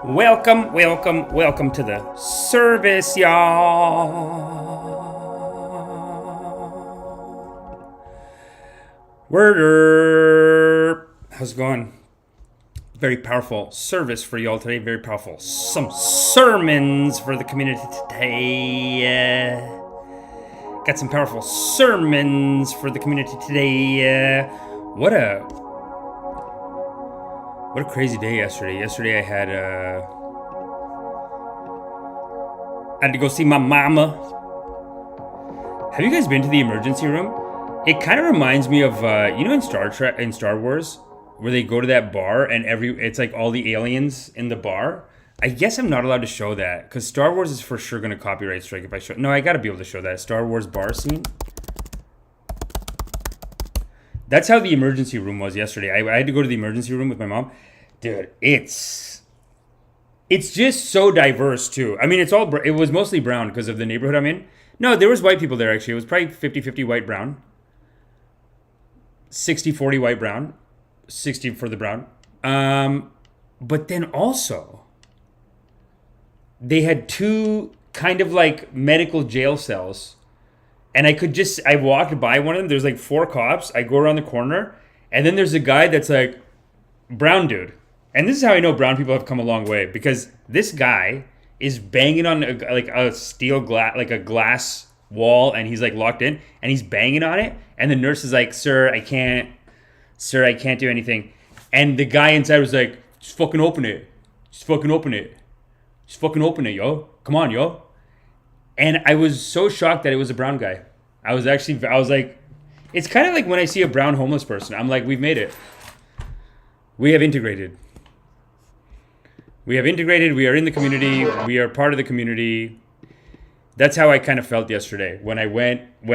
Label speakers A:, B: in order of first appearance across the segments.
A: Welcome, welcome, welcome to the service, y'all. Word. How's it going? Very powerful service for y'all today. Very powerful. Some sermons for the community today. Got some powerful sermons for the community today. What a crazy day yesterday. Yesterday I had to go see my mama. Have you guys been to the emergency room? It kind of reminds me of in Star Wars, where they go to that bar and it's like all the aliens in the bar. I guess I'm not allowed to show that because Star Wars is for sure going to copyright strike if I show. No, I got to be able to show that Star Wars bar scene. That's how the emergency room was yesterday. I had to go to the emergency room with my mom. Dude, it's just so diverse too. I mean, it was mostly brown because of the neighborhood I'm in. No, there was white people there actually. It was probably 50-50 white brown. 60-40 white brown. 60 for the brown. But then also they had two kind of like medical jail cells. And I walked by one of them. There's like 4 cops. I go around the corner. And then there's a guy that's like, brown dude. And this is how I know brown people have come a long way. Because this guy is banging on a steel glass, like a glass wall. And he's like locked in. And he's banging on it. And the nurse is like, Sir, I can't do anything. And the guy inside was like, just fucking open it. Just fucking open it. Just fucking open it, yo. Come on, yo. And I was so shocked that it was a brown guy. I was like, it's kind of like when I see a brown homeless person. I'm like, we've made it. We have integrated. We are in the community. We are part of the community. That's how I kind of felt yesterday when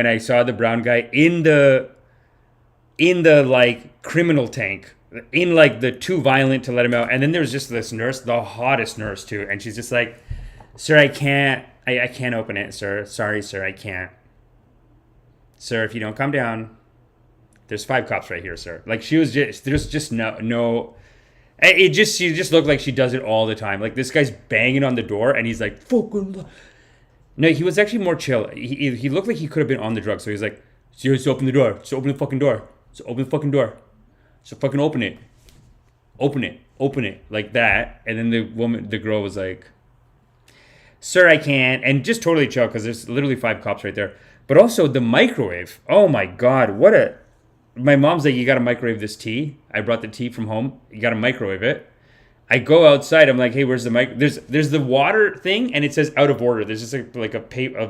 A: I saw the brown guy in the like criminal tank, in like the too violent to let him out. And then there was just this nurse, the hottest nurse too. And she's just like, Sir, I can't open it, sir. Sorry, sir, I can't. Sir, if you don't calm down, there's 5 cops right here, sir. Like there's just no. She just looked like she does it all the time. Like this guy's banging on the door and he's like, fucking. No, he was actually more chill. He looked like he could have been on the drugs. So he's like, just open the door. Just open the fucking door. Just open the fucking door. So fucking open it. Open it. Like that. And then the girl was like, Sir, I can't. And just totally chill because there's literally 5 cops right there. But also the microwave. Oh my God. My mom's like, you got to microwave this tea. I brought the tea from home. You got to microwave it. I go outside. I'm like, hey, where's the mic? There's the water thing and it says out of order. There's just a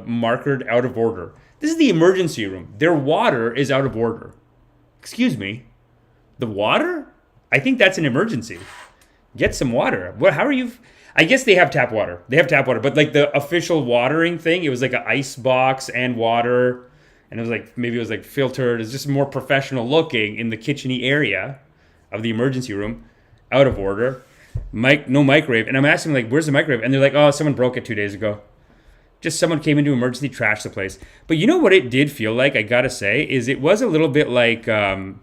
A: markered out of order. This is the emergency room. Their water is out of order. Excuse me. The water? I think that's an emergency. Get some water. How are you? I guess they have tap water. But like the official watering thing, it was like an ice box and water. And it was like, maybe it was like filtered. It's just more professional looking in the kitchen-y area of the emergency room. Out of order. No microwave. And I'm asking like, where's the microwave? And they're like, oh, someone broke it 2 days ago. Just someone came into emergency, trashed the place. But you know what it did feel like, I gotta say, is it was a little bit like, have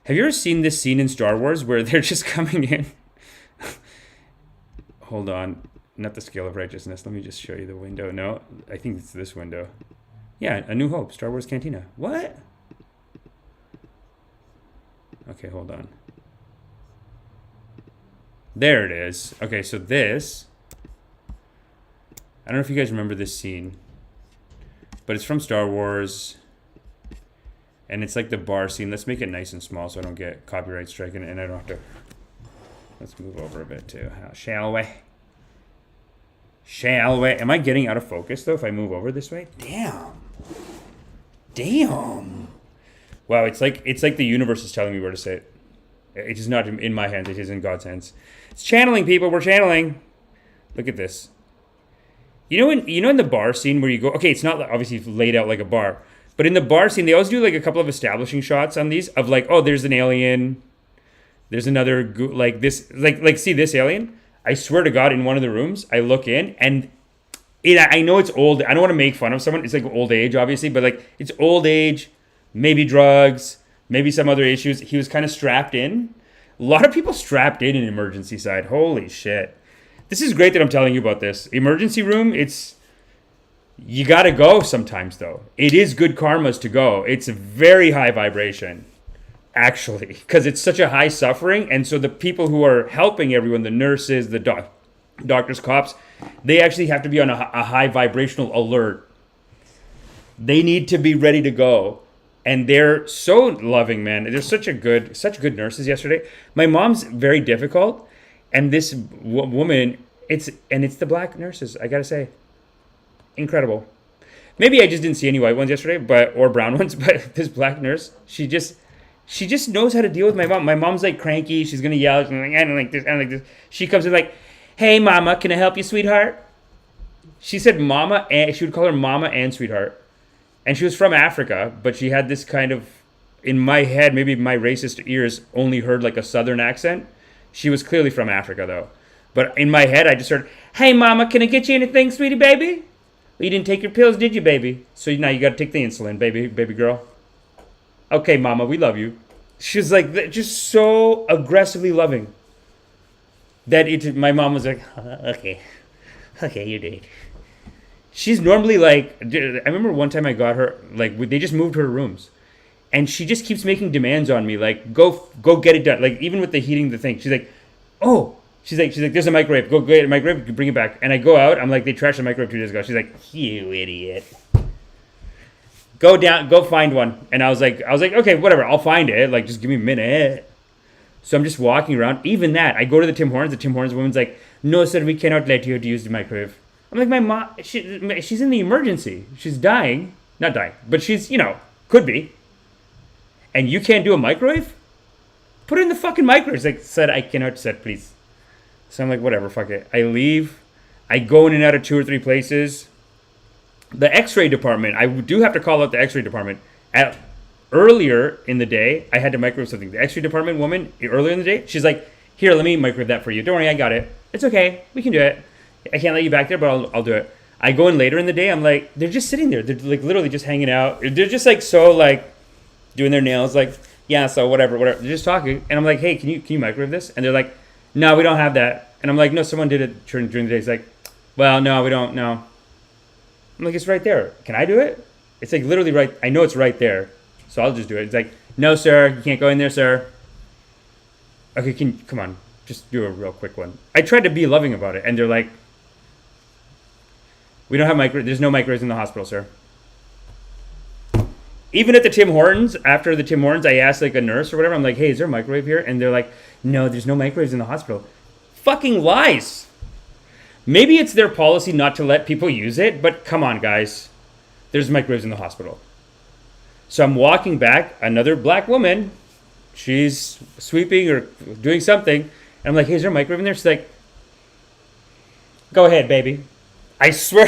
A: you ever seen this scene in Star Wars where they're just coming in? Hold on. Not the scale of righteousness. Let me just show you the window. No, I think it's this window. Yeah, A New Hope, Star Wars Cantina. What? Okay, hold on. There it is. Okay, so this. I don't know if you guys remember this scene, but it's from Star Wars. And it's like the bar scene. Let's make it nice and small so I don't get copyright stricken and I don't have to. Let's move over a bit too. Shall we? Am I getting out of focus though if I move over this way? Damn. Wow, it's like the universe is telling me where to sit. It is not in my hands. It is in God's hands. It's channeling, people. We're channeling. Look at this. You know in the bar scene where you go. Okay, it's not obviously laid out like a bar, but in the bar scene they always do like a couple of establishing shots on these of like, oh, there's an alien. There's another like this, like see this alien? I swear to God, in one of the rooms, I look in and I know it's old. I don't want to make fun of someone. It's like old age, obviously, but like it's old age, maybe drugs, maybe some other issues. He was kind of strapped in. A lot of people strapped in an emergency side. Holy shit. This is great that I'm telling you about this. Emergency room, you got to go sometimes, though. It is good karmas to go. It's a very high vibration, actually, because it's such a high suffering. And so the people who are helping everyone, the nurses, the doctors, cops, they actually have to be on a high vibrational alert. They need to be ready to go. And they're so loving, man. They're such good nurses yesterday. My mom's very difficult. And this woman, it's the black nurses, I gotta say. Incredible. Maybe I just didn't see any white ones yesterday, or brown ones, but this black nurse, she just knows how to deal with my mom. My mom's like cranky, she's gonna yell, she's like, I don't like this, I don't like this. She comes in like, hey mama, can I help you, sweetheart? She said mama, and she would call her mama and sweetheart. And she was from Africa, but she had this kind of, in my head, maybe my racist ears only heard like a southern accent. She was clearly from Africa, though. But in my head, I just heard, hey, mama, can I get you anything, sweetie baby? Well, you didn't take your pills, did you, baby? So now you got to take the insulin, baby girl. Okay, mama, we love you. She was like, just so aggressively loving. That my mom was like, okay, you did. She's normally like, I remember one time I got her, like, they just moved her rooms. And she just keeps making demands on me, like, go get it done. Like, even with the heating the thing, she's like, oh, she's like, there's a microwave. Go get a microwave, bring it back. And I go out, I'm like, they trashed the microwave 2 days ago. She's like, you idiot. Go find one. And I was like, okay, whatever, I'll find it. Like, just give me a minute. So I'm just walking around. Even that, I go to the Tim Hortons. The Tim Hortons woman's like, no, sir, we cannot let you to use the microwave. I'm like, my mom, she's in the emergency. She's dying. Not dying, but she's, could be. And you can't do a microwave? Put it in the fucking microwave. It's like, said, I cannot, said, please. So I'm like, whatever, fuck it. I leave. I go in and out of 2 or 3 places. The x-ray department, I do have to call out the x-ray department. Earlier in the day, I had to microwave something. The x-ray department woman, earlier in the day, she's like, here, let me microwave that for you. Don't worry, I got it. It's okay. We can do it. I can't let you back there, but I'll do it. I go in later in the day. I'm like, they're just sitting there. They're like literally just hanging out. They're just like so like doing their nails. Like, yeah, so whatever. They're just talking. And I'm like, hey, can you microwave this? And they're like, no, we don't have that. And I'm like, no, someone did it during the day. It's like, well, no, we don't. No. I'm like, it's right there. Can I do it? It's like literally right. I know it's right there. So I'll just do it. It's like, no, sir, you can't go in there, sir. Okay, come on. Just do a real quick one. I tried to be loving about it. And they're like, we don't have there's no microwaves in the hospital, sir. Even at the Tim Hortons, after the Tim Hortons, I asked like a nurse or whatever. I'm like, hey, is there a microwave here? And they're like, no, there's no microwaves in the hospital. Fucking lies. Maybe it's their policy not to let people use it, but come on, guys. There's microwaves in the hospital. So I'm walking back, another black woman. She's sweeping or doing something. And I'm like, hey, is there a microwave in there? She's like, go ahead, baby. I swear.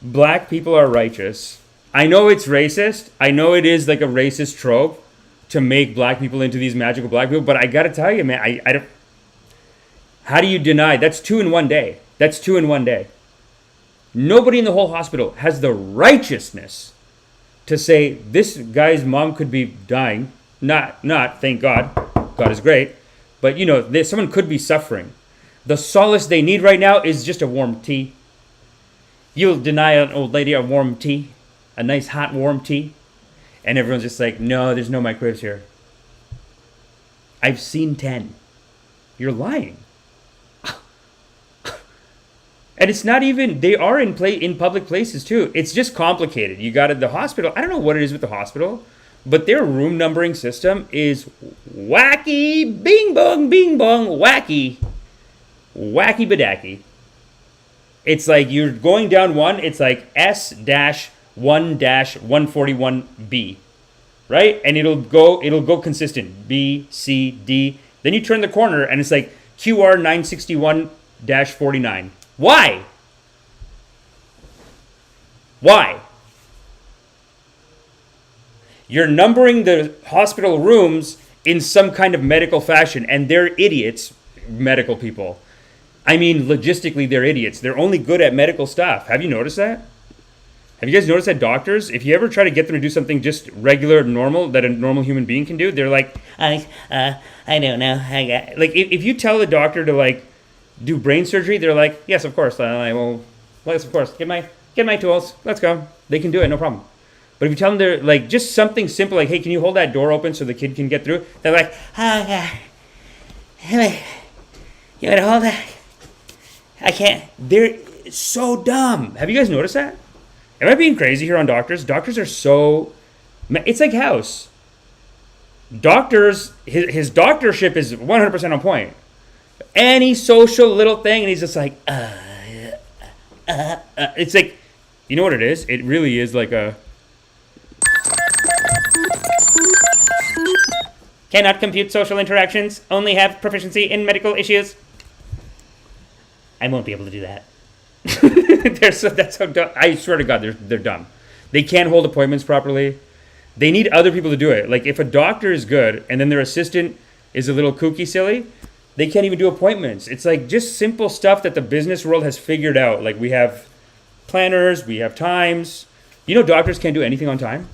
A: Black people are righteous. I know it's racist. I know it is like a racist trope to make black people into these magical black people. But I got to tell you, man, I don't. How do you deny? That's 2 in 1 day. That's 2 in 1 day. Nobody in the whole hospital has the righteousness to say this guy's mom could be dying. Not, thank God. God is great. But, someone could be suffering. The solace they need right now is just a warm tea. You'll deny an old lady a warm tea, a nice hot warm tea. And everyone's just like, no, there's no microwaves here. I've seen 10. You're lying. And it's not even, they are in public places too. It's just complicated. You got the hospital. I don't know what it is with the hospital. But their room numbering system is wacky, bing bong, wacky badaki. It's like you're going down one, it's like S-1-141B, right? And it'll go consistent, B, C, D. Then you turn the corner and it's like QR 961-49. Why? You're numbering the hospital rooms in some kind of medical fashion, and they're idiots, medical people. I mean, logistically, they're idiots. They're only good at medical stuff. Have you noticed that? Have you guys noticed that doctors, if you ever try to get them to do something just regular, normal, that a normal human being can do, they're like, I don't know. Like, if you tell the doctor to, like, do brain surgery, they're like, yes, of course. Yes, of course. Get my tools. Let's go. They can do it, no problem. But if you tell them they're, like, just something simple, like, hey, can you hold that door open so the kid can get through? They're like, you gotta hold that. I can't. They're so dumb. Have you guys noticed that? Am I being crazy here on doctors? Doctors are so... It's like House. Doctors, his doctorship is 100% on point. Any social little thing, and he's just like, It's like, you know what it is? It really is like a... Cannot compute social interactions. Only have proficiency in medical issues. I won't be able to do that. That's how dumb. I swear to God, they're dumb. They can't hold appointments properly. They need other people to do it. Like, if a doctor is good and then their assistant is a little kooky silly, they can't even do appointments. It's like just simple stuff that the business world has figured out. Like, we have planners, we have times. You know, doctors can't do anything on time.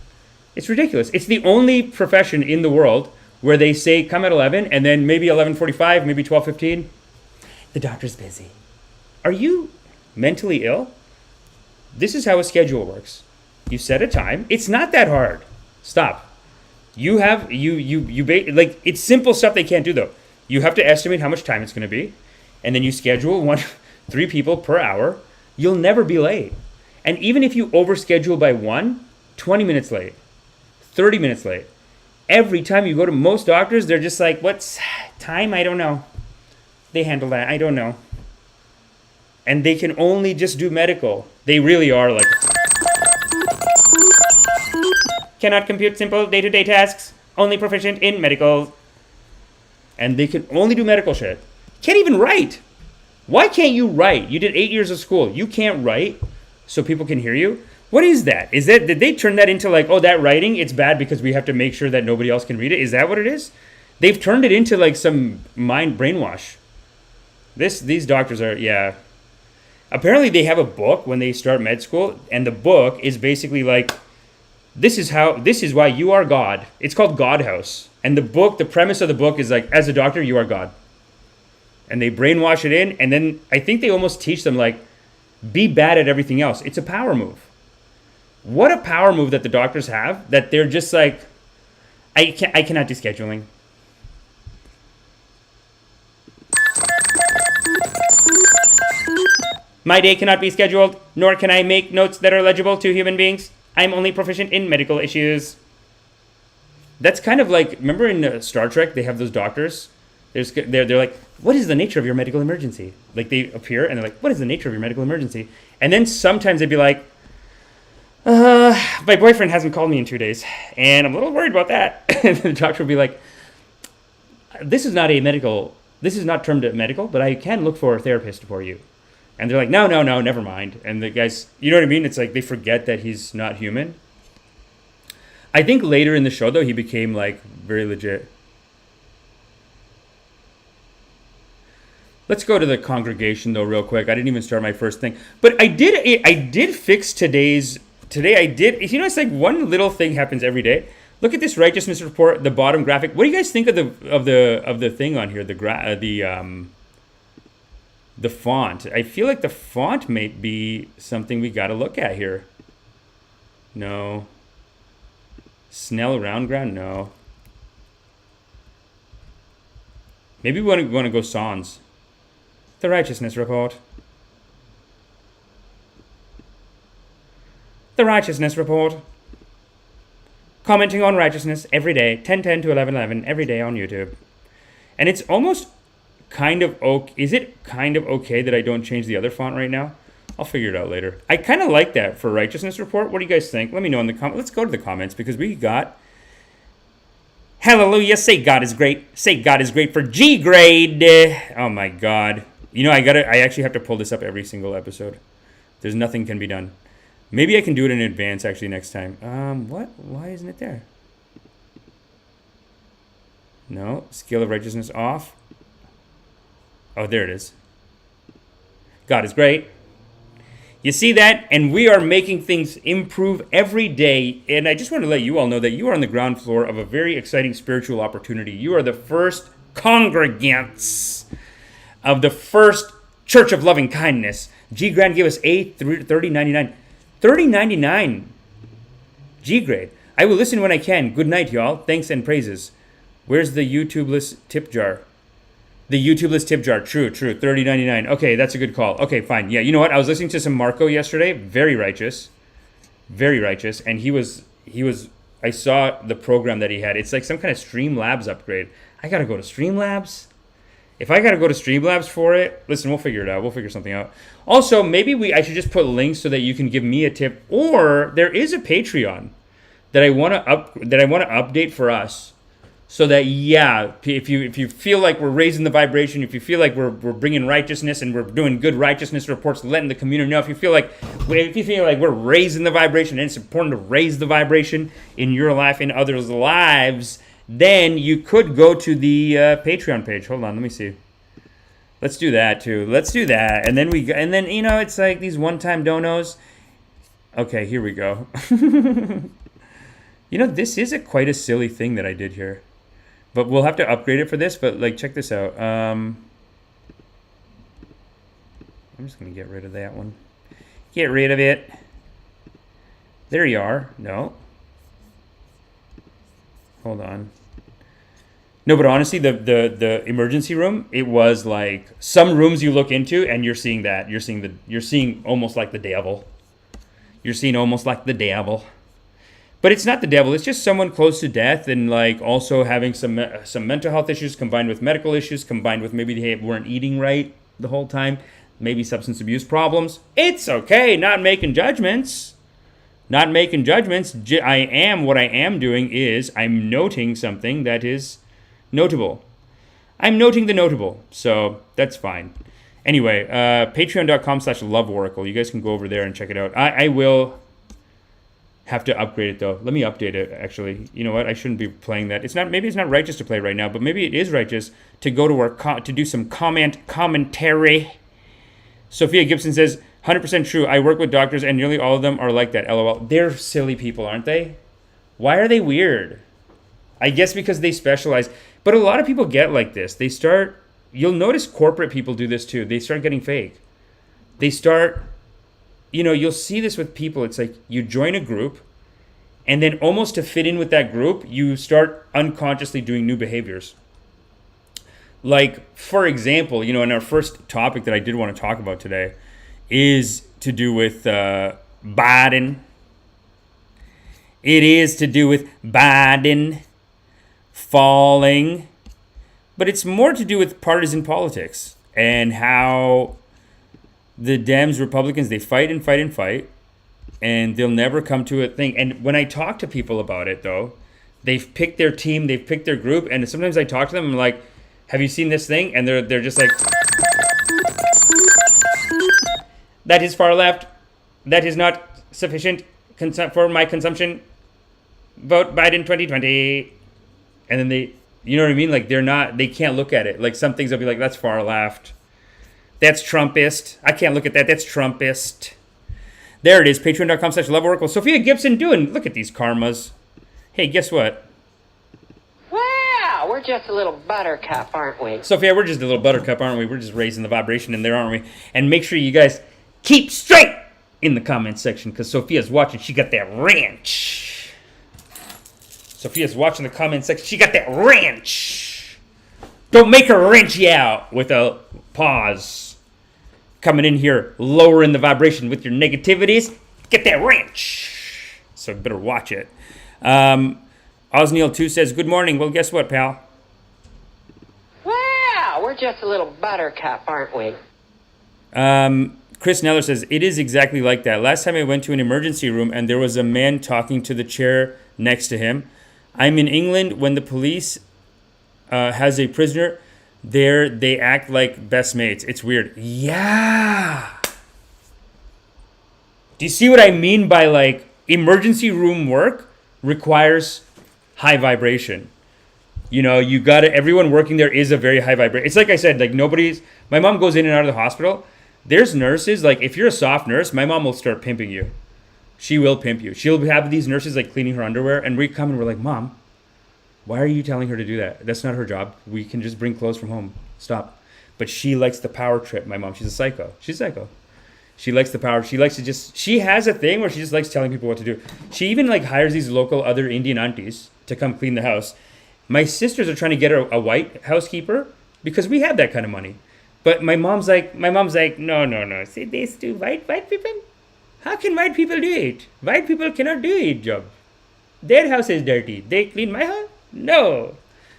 A: It's ridiculous. It's the only profession in the world where they say come at 11 and then maybe 11:45, maybe 12:15. The doctor's busy. Are you mentally ill? This is how a schedule works. You set a time. It's not that hard. Stop. Like, it's simple stuff they can't do though. You have to estimate how much time it's going to be, and then you schedule 3 people per hour. You'll never be late. And even if you overschedule by 20 minutes late, 30 minutes late. Every time you go to most doctors, they're just like, what's time? I don't know. They handle that. I don't know. And they can only just do medical. They really are like... Cannot compute simple day-to-day tasks. Only proficient in medical. And they can only do medical shit. Can't even write. Why can't you write? You did 8 years of school. You can't write so people can hear you? What is that? Did they turn that into like, oh, that writing, it's bad because we have to make sure that nobody else can read it? Is that what it is? They've turned it into like some brainwash. These doctors are, yeah. Apparently they have a book when they start med school, and the book is basically like, this is why you are God. It's called God House. And the premise of the book is like, as a doctor, you are God. And they brainwash it in, and then I think they almost teach them like, be bad at everything else. It's a power move. What a power move that the doctors have, that they're just like, I cannot do scheduling. My day cannot be scheduled, nor can I make notes that are legible to human beings. I'm only proficient in medical issues. That's kind of like, remember in Star Trek, they have those doctors? They're like, what is the nature of your medical emergency? Like, they appear and they're like, what is the nature of your medical emergency? And then sometimes they'd be like, my boyfriend hasn't called me in 2 days, and I'm a little worried about that. And the doctor would be like, this is not termed medical, but I can look for a therapist for you. And they're like, no, never mind. And the guys, you know what I mean? It's like they forget that he's not human. I think later in the show, though, he became like very legit. Let's go to the congregation, though, real quick. I didn't even start my first thing. But I did fix today's... Today I did... You know, it's like one little thing happens every day. Look at this righteousness report, the bottom graphic. What do you guys think of the thing on here? The font. I feel like the font may be something we got to look at here. No. Snell round ground? No. Maybe we want to go sans. The righteousness report. The righteousness report. Commenting on righteousness every day, 10:10 to 11:11 every day on YouTube. And it's almost kind of okay. Is it kind of okay that I don't change the other font right now? I'll figure it out later. I kind of like that for righteousness report. What do you guys think? Let me know in the comments. Let's go to the comments because we got... Hallelujah. Say God is great. Say God is great for G grade. Oh my God. You know, I actually have to pull this up every single episode. There's nothing can be done. Maybe I can do it in advance actually next time. What? Why isn't it there? No. Scale of righteousness off. Oh, there it is. God is great. You see that? And we are making things improve every day. And I just want to let you all know that you are on the ground floor of a very exciting spiritual opportunity. You are the first congregants of the first Church of Loving Kindness. G Grant gave us a 30.99. 30.99. G grade. I will listen when I can. Good night, y'all. Thanks and praises. Where's the YouTubeless tip jar? The YouTubeless tip jar. True. 30.99. Okay, that's a good call. Okay, fine. Yeah, you know what? I was listening to some Marco yesterday. Very righteous. And he was. I saw the program that he had. It's like some kind of Streamlabs upgrade. I gotta go to Streamlabs. If I gotta go to Streamlabs for it, listen, we'll figure it out. We'll figure something out. Also, maybe I should just put links so that you can give me a tip. Or there is a Patreon that I want to update for us, so that if you feel like we're raising the vibration, if you feel like we're bringing righteousness and we're doing good righteousness reports, letting the community know. If you feel like we're raising the vibration, and it's important to raise the vibration in your life, in others' lives, then you could go to the Patreon page. Hold on, let me see. Let's do that too. And then it's like these one-time donos. Okay, here we go. This is quite a silly thing that I did here, but we'll have to upgrade it for this. But like, check this out. I'm just gonna get rid of that one. Get rid of it. There you are. No. Hold on. No, but honestly, the emergency room, it was like some rooms you look into and you're seeing that. You're seeing almost like the devil. But it's not the devil. It's just someone close to death, and like also having some mental health issues combined with medical issues, combined with maybe they weren't eating right the whole time, maybe substance abuse problems. It's okay. Not making judgments. What I am doing is I'm noting something that is notable. I'm noting the notable. So that's fine. Anyway, patreon.com/loveoracle. You guys can go over there and check it out. I will have to upgrade it though. Let me update it actually. You know what? I shouldn't be playing that. Maybe it's not righteous to play right now, but maybe it is righteous to go to our to do some commentary. Sophia Gibson says, 100% true. I work with doctors and nearly all of them are like that. LOL. They're silly people, aren't they? Why are they weird? I guess because they specialize. But a lot of people get like this. You'll notice corporate people do this too. They start getting fake. You'll see this with people. It's like you join a group, and then almost to fit in with that group, you start unconsciously doing new behaviors. Like, for example, in our first topic that I did want to talk about today is to do with Biden. It is to do with Biden falling. But it's more to do with partisan politics and how the Dems, Republicans, they fight, and they'll never come to a thing. And when I talk to people about it, though, they've picked their team, they've picked their group, and sometimes I talk to them, I'm like, have you seen this thing? And they're just like, that is far left. That is not sufficient for my consumption. Vote Biden 2020. And then you know what I mean? Like they can't look at it. Like some things they'll be like, that's far left. That's Trumpist. I can't look at that. That's Trumpist. There it is. Patreon.com/loveoracle. Sophia Gibson look at these karmas. Hey, guess what?
B: Wow, we're just a little buttercup, aren't we?
A: Sophia, we're just a little buttercup, aren't we? We're just raising the vibration in there, aren't we? And make sure you guys keep straight in the comment section, because Sophia's watching. She got that ranch. Sophia's watching the comment section. She got that ranch. Don't make her wrench you out with a pause. Coming in here, lowering the vibration with your negativities. Get that wrench. So better watch it. Osneil2 says, good morning. Well, guess what, pal?
B: Wow, we're just a little buttercup, aren't we?
A: Chris Neller says, it is exactly like that. Last time I went to an emergency room and there was a man talking to the chair next to him. I'm in England. When the police has a prisoner there, they act like best mates. It's weird. Yeah. Do you see what I mean by like emergency room work requires high vibration? You got to, everyone working there is a very high vibration. It's like I said, like my mom goes in and out of the hospital, There's nurses, like, if you're a soft nurse, my mom will start pimping you. She will pimp you. She'll have these nurses, like, cleaning her underwear, and we come and we're like, Mom, why are you telling her to do that? That's not her job. We can just bring clothes from home. Stop. But she likes the power trip, my mom. She's a psycho. She's psycho. She likes the power. She likes to just, she has a thing where she just likes telling people what to do. She even, like, hires these local other Indian aunties to come clean the house. My sisters are trying to get a white housekeeper because we have that kind of money. But my mom's like, no. See, this do white people? How can white people do it? White people cannot do it job. Their house is dirty. They clean my house? No.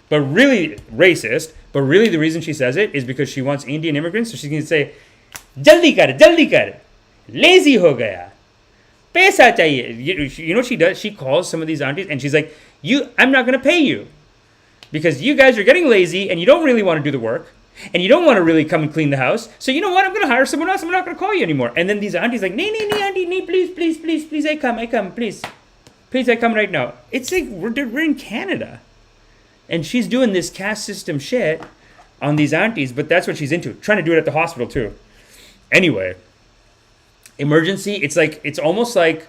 A: But really racist. But really the reason she says it is because she wants Indian immigrants. So she's going to say, jaldi kar. Lazy ho gaya. Paisa chahiye. You know what she does? She calls some of these aunties and she's like, I'm not going to pay you. Because you guys are getting lazy and you don't really want to do the work. And you don't want to really come and clean the house. So you know what? I'm going to hire someone else. I'm not going to call you anymore. And then these aunties like, nee, auntie, please, I come, please. Please, I come right now. It's like, we're in Canada. And she's doing this caste system shit on these aunties, but that's what she's into. Trying to do it at the hospital too. Anyway, emergency, it's almost like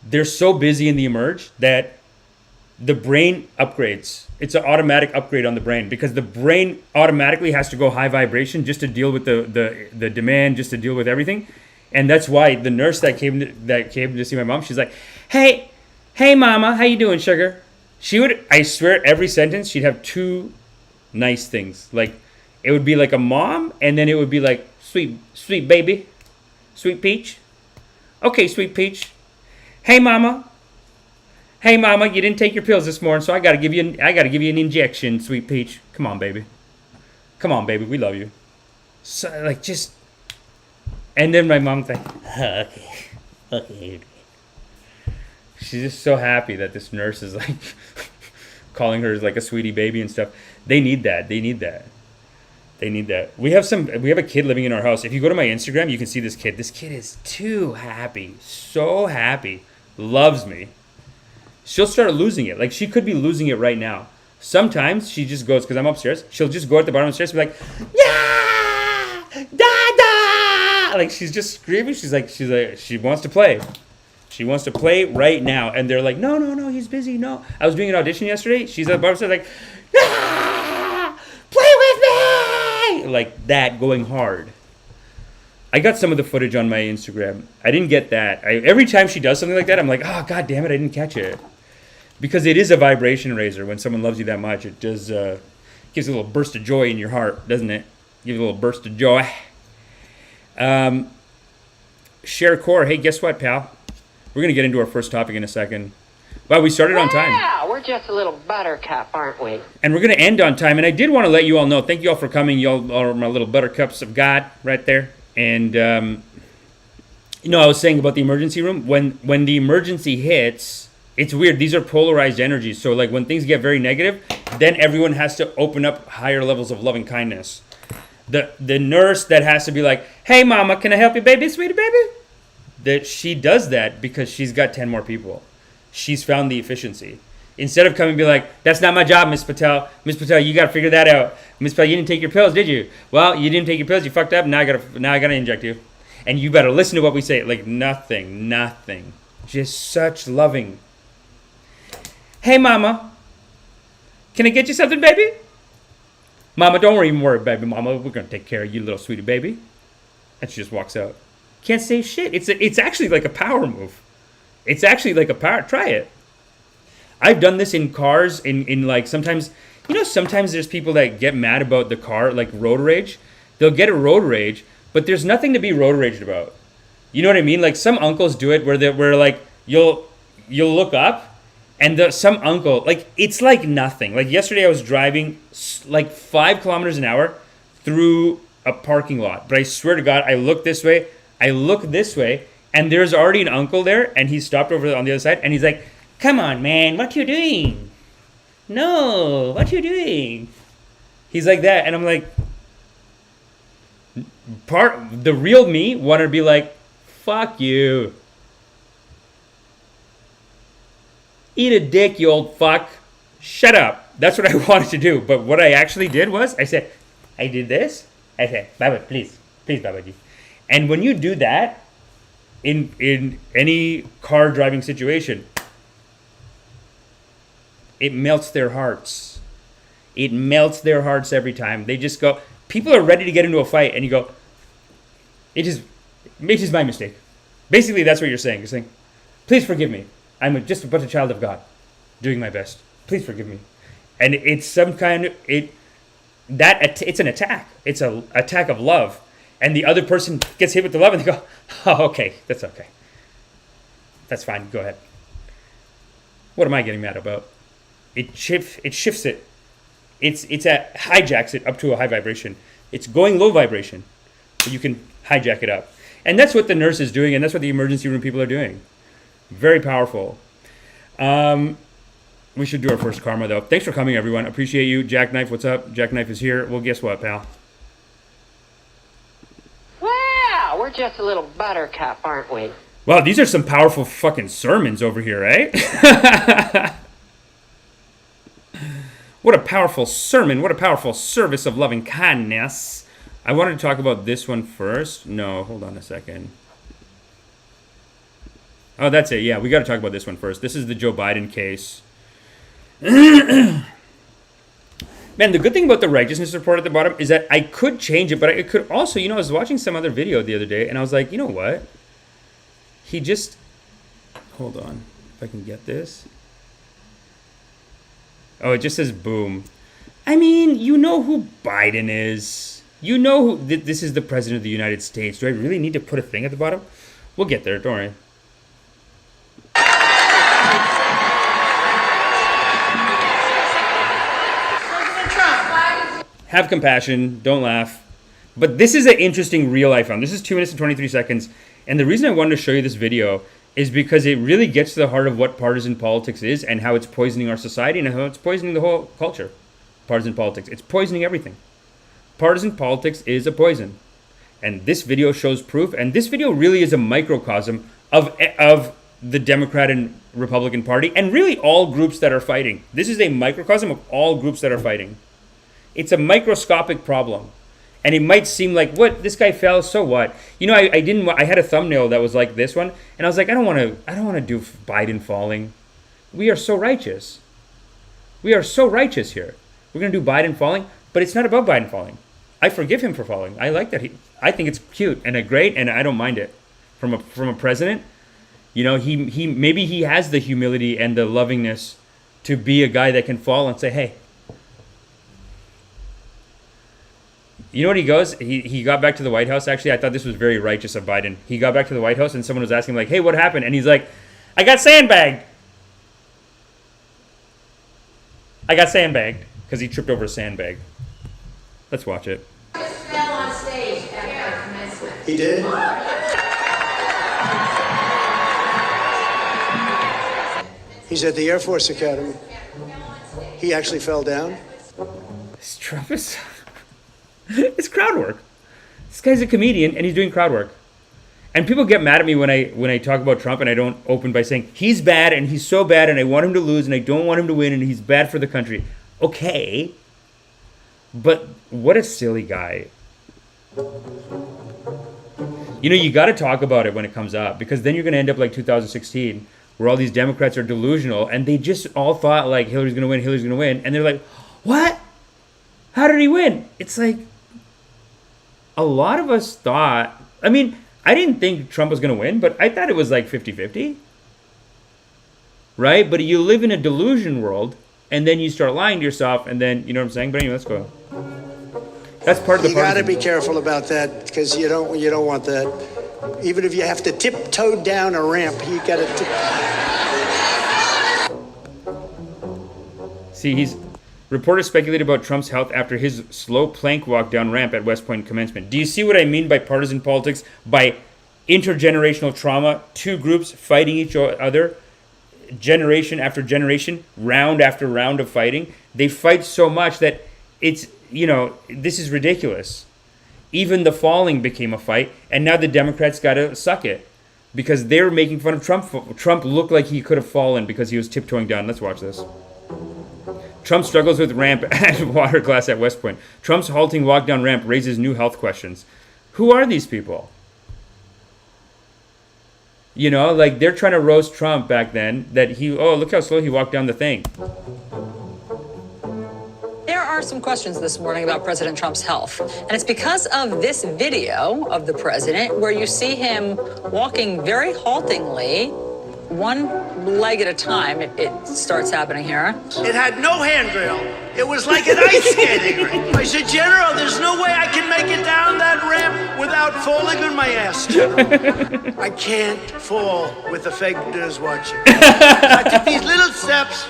A: they're so busy in the emerge that the brain upgrades. It's an automatic upgrade on the brain because the brain automatically has to go high vibration just to deal with the demand, just to deal with everything. And that's why the nurse that came to see my mom, she's like, hey mama, how you doing, sugar? She would, I swear, every sentence she'd have two nice things. Like, it would be like a mom, and then it would be like, sweet baby, sweet peach. Okay, sweet peach. Hey mama, you didn't take your pills this morning, so I gotta give you an injection, sweet peach. Come on, baby, we love you. So, like, just, and then my mom's like, okay. She's just so happy that this nurse is like calling her like a sweetie baby and stuff. They need that. We have a kid living in our house. If you go to my Instagram, you can see this kid. This kid is too happy, so happy, loves me. She'll start losing it. Like, she could be losing it right now. Sometimes she just goes, because I'm upstairs, she'll just go at the bottom of the stairs and be like, yeah, da. Like, she's just screaming. She's like, she wants to play. She wants to play right now. And they're like, no, he's busy. No. I was doing an audition yesterday. She's at the bottom like, play with me. Like that, going hard. I got some of the footage on my Instagram. I didn't get that. Every time she does something like that, I'm like, oh, God damn it, I didn't catch it. Because it is a vibration raiser. When someone loves you that much, it does gives a little burst of joy in your heart, doesn't it? Gives a little burst of joy. Share Core, hey, guess what, pal? We're going to get into our first topic in a second. Wow, we started on time.
B: Yeah, we're just a little buttercup, aren't we?
A: And we're going to end on time. And I did want to let you all know, thank you all for coming. You all are my little buttercups of God right there. And, I was saying about the emergency room. When the emergency hits, it's weird. These are polarized energies. So, like, when things get very negative, then everyone has to open up higher levels of loving kindness. The nurse that has to be like, hey, mama, can I help you, baby, sweetie baby? That she does that because she's got 10 more people. She's found the efficiency. Instead of coming and be like, that's not my job, Miss Patel. Miss Patel, you got to figure that out. Miss Patel, you didn't take your pills, did you? Well, you didn't take your pills. You fucked up. Now I gotta inject you. And you better listen to what we say. Like nothing. Just such loving. Hey, mama. Can I get you something, baby? Mama, don't even worry, baby. Mama, we're going to take care of you, little sweetie baby. And she just walks out. Can't say shit. It's actually like a power move. It's actually like a power. Try it. I've done this in cars. In like sometimes there's people that get mad about the car, like road rage. They'll get a road rage, but there's nothing to be road raged about. You know what I mean? Like some uncles do it where like you'll look up and some uncle, like it's like nothing. Like yesterday I was driving like 5 kilometers an hour through a parking lot, but I swear to God, I look this way, and there's already an uncle there, and he stopped over on the other side, and he's like, come on, man, what you doing? No, what you doing? He's like that, and I'm like, the real me wanted to be like, fuck you. Eat a dick, you old fuck. Shut up. That's what I wanted to do, but what I actually did was, I did this. I said, Baba, please, Babaji. And when you do that in any car driving situation, it melts their hearts. It melts their hearts every time. They just go, people are ready to get into a fight, and you go, it is my mistake. Basically, that's what you're saying. You're saying, please forgive me. I'm just but a child of God, doing my best. Please forgive me. And it's some kind of, it's an attack. It's an attack of love. And the other person gets hit with the love, and they go, oh, okay, that's okay. That's fine, go ahead. What am I getting mad about? It shifts it. It hijacks it up to a high vibration. It's going low vibration, but you can hijack it up. And that's what the nurse is doing, and that's what the emergency room people are doing. Very powerful. We should do our first karma, though. Thanks for coming, everyone. Appreciate you. Jackknife, what's up? Jackknife is here. Well, guess what, pal?
B: Wow, we're just a little buttercup, aren't we?
A: Wow, these are some powerful fucking sermons over here, right? What a powerful sermon. What a powerful service of loving kindness. I wanted to talk about this one first. No, hold on a second. Oh, that's it. Yeah, we got to talk about this one first. This is the Joe Biden case. Man, the good thing about the righteousness report at the bottom is that I could change it, but I could also, I was watching some other video the other day, and I was like, you know what? He just, hold on, if I can get this. Oh, it just says boom. I mean, you know who Biden is. You know who, this is the president of the United States. Do I really need to put a thing at the bottom? We'll get there, don't worry. Have compassion, don't laugh. But this is an interesting reel I found. This is 2 minutes and 23 seconds. And the reason I wanted to show you this video is because it really gets to the heart of what partisan politics is and how it's poisoning our society and how it's poisoning the whole culture. Partisan politics. It's poisoning everything. Partisan politics is a poison. And this video shows proof. And this video really is a microcosm of the Democrat and Republican Party and really all groups that are fighting. This is a microcosm of all groups that are fighting. It's a microscopic problem. And it might seem like, what, this guy fell, so what? I had a thumbnail that was like this one, and I was like, I don't want to do Biden falling. We are so righteous. We are so righteous here. We're going to do Biden falling, but it's not about Biden falling. I forgive him for falling. I like that. I think it's cute and great, and I don't mind it. From a president, he maybe he has the humility and the lovingness to be a guy that can fall and say, hey. You know what he goes? He got back to the White House. Actually, I thought this was very righteous of Biden. He got back to the White House and someone was asking him, like, hey, what happened? And he's like, I got sandbagged. I got sandbagged because he tripped over a sandbag. Let's watch it.
C: He just fell on stage at commencement.
D: He did? He's at the Air Force Academy. He actually fell down?
A: This Trump is... It's crowd work. This guy's a comedian and he's doing crowd work. And people get mad at me when I talk about Trump and I don't open by saying he's bad and he's so bad and I want him to lose and I don't want him to win and he's bad for the country. Okay. But what a silly guy. You got to talk about it when it comes up because then you're going to end up like 2016 where all these Democrats are delusional and they just all thought like Hillary's going to win. And they're like, what? How did he win? It's like, a lot of us thought, I didn't think Trump was going to win, but I thought it was like 50-50. Right? But you live in a delusion world, and then you start lying to yourself, and then, you know what I'm saying? But anyway, let's go. That's part of the
D: You got to be careful about that, because you don't want that. Even if you have to tiptoe down a ramp, you got to
A: See, reporters speculated about Trump's health after his slow plank walk down ramp at West Point commencement. Do you see what I mean by partisan politics? By intergenerational trauma, two groups fighting each other, generation after generation, round after round of fighting. They fight so much that it's, this is ridiculous. Even the falling became a fight, and now the Democrats got to suck it because they're making fun of Trump. Trump looked like he could have fallen because he was tiptoeing down. Let's watch this. Trump struggles with ramp and water glass at West Point. Trump's halting walk down ramp raises new health questions. Who are these people? You know, like they're trying to roast Trump back then that look how slow he walked down the thing.
E: There are some questions this morning about President Trump's health, and it's because of this video of the president where you see him walking very haltingly, one leg at a time. It starts happening here.
D: It had no handrail. It was like an ice skating rink. I said, General, there's no way I can make it down that ramp without falling on my ass, General. I can't fall with the fake news watching. I took these little steps.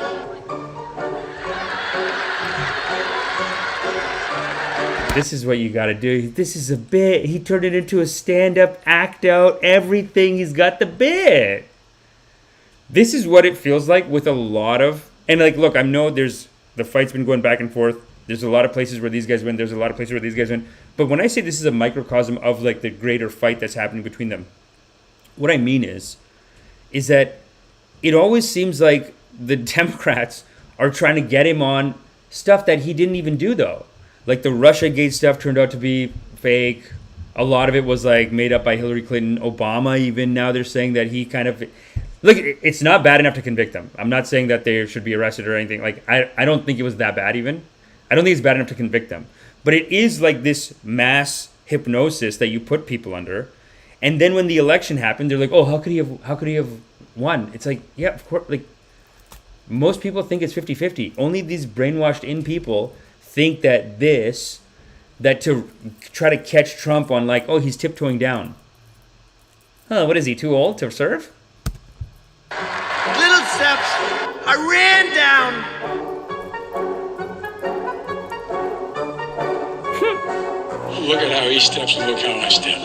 A: This is what you gotta do. This is a bit. He turned it into a stand-up, act out, everything. He's got the bit. This is what it feels like with a lot of... And, like, look, I know the fight's been going back and forth. There's a lot of places where these guys win. There's a lot of places where these guys win. But when I say this is a microcosm of, like, the greater fight that's happening between them, what I mean is that it always seems like the Democrats are trying to get him on stuff that he didn't even do, though. Like the Russiagate stuff turned out to be fake. A lot of it was like made up by Hillary Clinton. Obama, even now they're saying that he kind of... Look, it's not bad enough to convict them. I'm not saying that they should be arrested or anything. Like, I don't think it was that bad even. I don't think it's bad enough to convict them. But it is like this mass hypnosis that you put people under. And then when the election happened, they're like, oh, how could he have won? It's like, yeah, of course. Like, most people think it's 50-50. Only these brainwashed in people think that to try to catch Trump on like, oh, he's tiptoeing down. Huh, what is he, too old to serve?
D: Little steps. I ran down.
F: Look at how he steps and look how I step.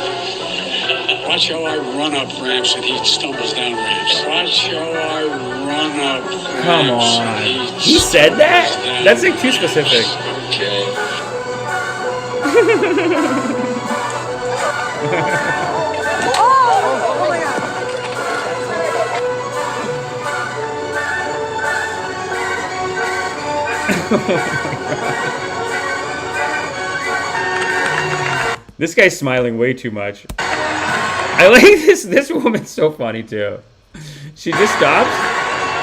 F: Watch how I run up ramps and he stumbles down ramps. Watch how I run up ramps.
A: Come on. He said that? That's like too specific.
F: Okay.
A: This guy's smiling way too much. I like this. This woman's so funny too. She just stops.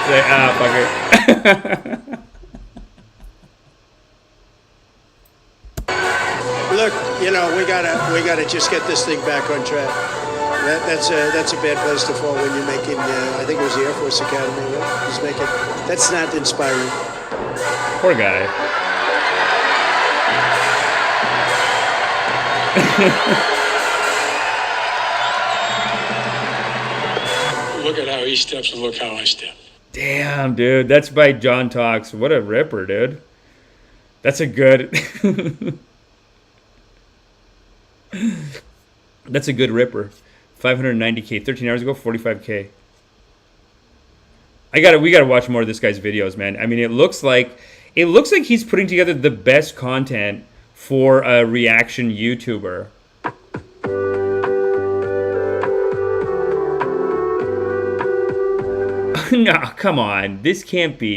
A: She's like, fuck it.
D: Look, we gotta just get this thing back on track. That's a bad place to fall when you're making. I think it was the Air Force Academy. Right? He's making. That's not inspiring.
A: Poor guy.
F: Look at how he steps and look how I step.
A: Damn, dude. That's by John Talks. What a ripper, dude. That's a good... That's a good ripper. 590K. 13 hours ago, 45K. We gotta watch more of this guy's videos, man. I mean, it looks like he's putting together the best content for a reaction YouTuber. No, come on. This can't be.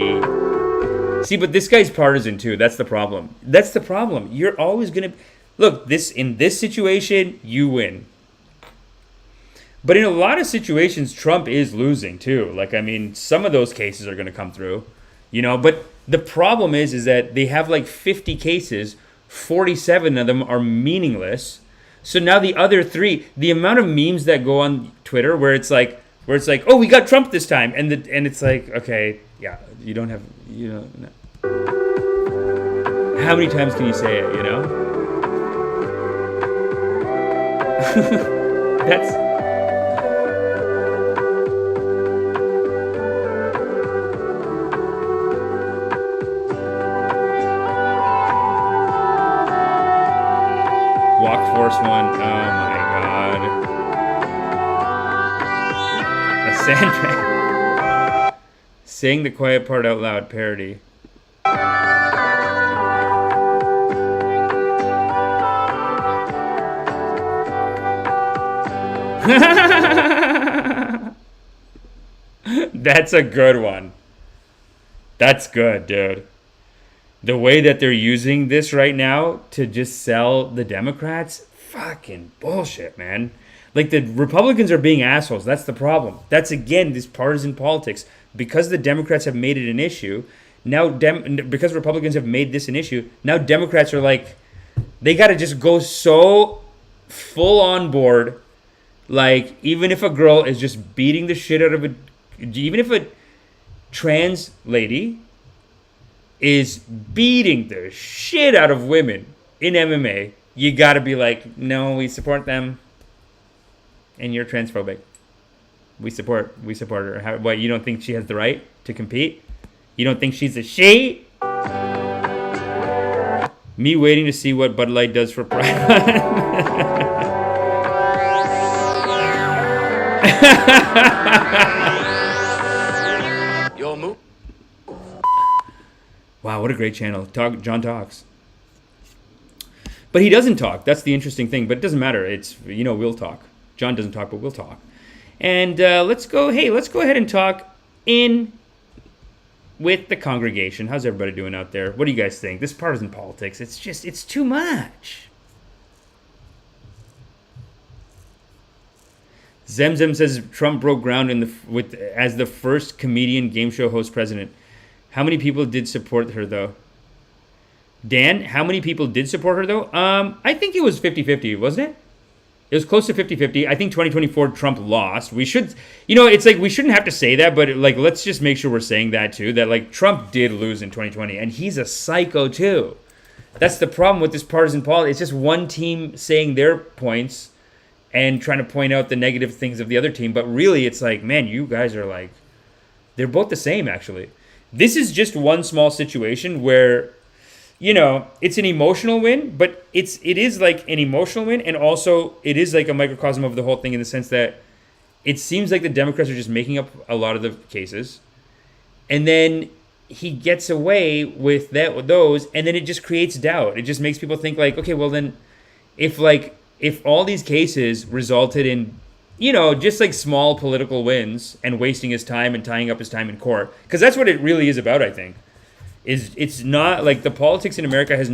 A: See, but this guy's partisan too. That's the problem. You're always gonna look. In this situation, you win. But in a lot of situations, Trump is losing too. Like, I mean, some of those cases are gonna come through, But the problem is that they have like 50 cases. 47 of them are meaningless. So now the other 3, the amount of memes that go on Twitter where it's like, oh, we got Trump this time, and it's like, okay, yeah, you don't have, no. How many times can you say it, That's... Walk Force 1, oh my god. A sandbag. Saying the quiet part out loud parody. That's a good one. That's good, dude. The way that they're using this right now to just sell the Democrats, fucking bullshit, man. Like, the Republicans are being assholes. That's the problem. That's, again, this partisan politics. Because the Democrats have made it an issue, now because Republicans have made this an issue, now Democrats are like, they got to just go so full on board. Like, even if a girl is just beating the shit out of even if a trans lady is beating the shit out of women in MMA, you got to be like, no, we support them. And you're transphobic. We support her. What, you don't think she has the right to compete? You don't think she's a she? Me waiting to see what Bud Light does for Pride.
D: Your move.
A: Wow, what a great channel. John talks. But he doesn't talk. That's the interesting thing. But it doesn't matter. It's, we'll talk. John doesn't talk, but we'll talk. And let's go ahead and talk in with the congregation. How's everybody doing out there? What do you guys think? This partisan politics, it's too much. Zemzem says Trump broke ground as the first comedian game show host president. How many people did support her, though? Dan, how many people did support her, though? I think it was 50-50, wasn't it? It was close to 50-50. I think 2024 Trump lost. We should, it's like we shouldn't have to say that, but like let's just make sure we're saying that too, that like Trump did lose in 2020 and he's a psycho too. That's the problem with this partisan politics. It's just one team saying their points and trying to point out the negative things of the other team, but really it's like, man, you guys are like, they're both the same actually. This is just one small situation where it's an emotional win, but it is like an emotional win, and also it is like a microcosm of the whole thing in the sense that it seems like the Democrats are just making up a lot of the cases, and then he gets away with those, and then it just creates doubt. It just makes people think like, okay, well then, if all these cases resulted in, just like small political wins and wasting his time and tying up his time in court, because that's what it really is about, I think. It's not like the politics in America is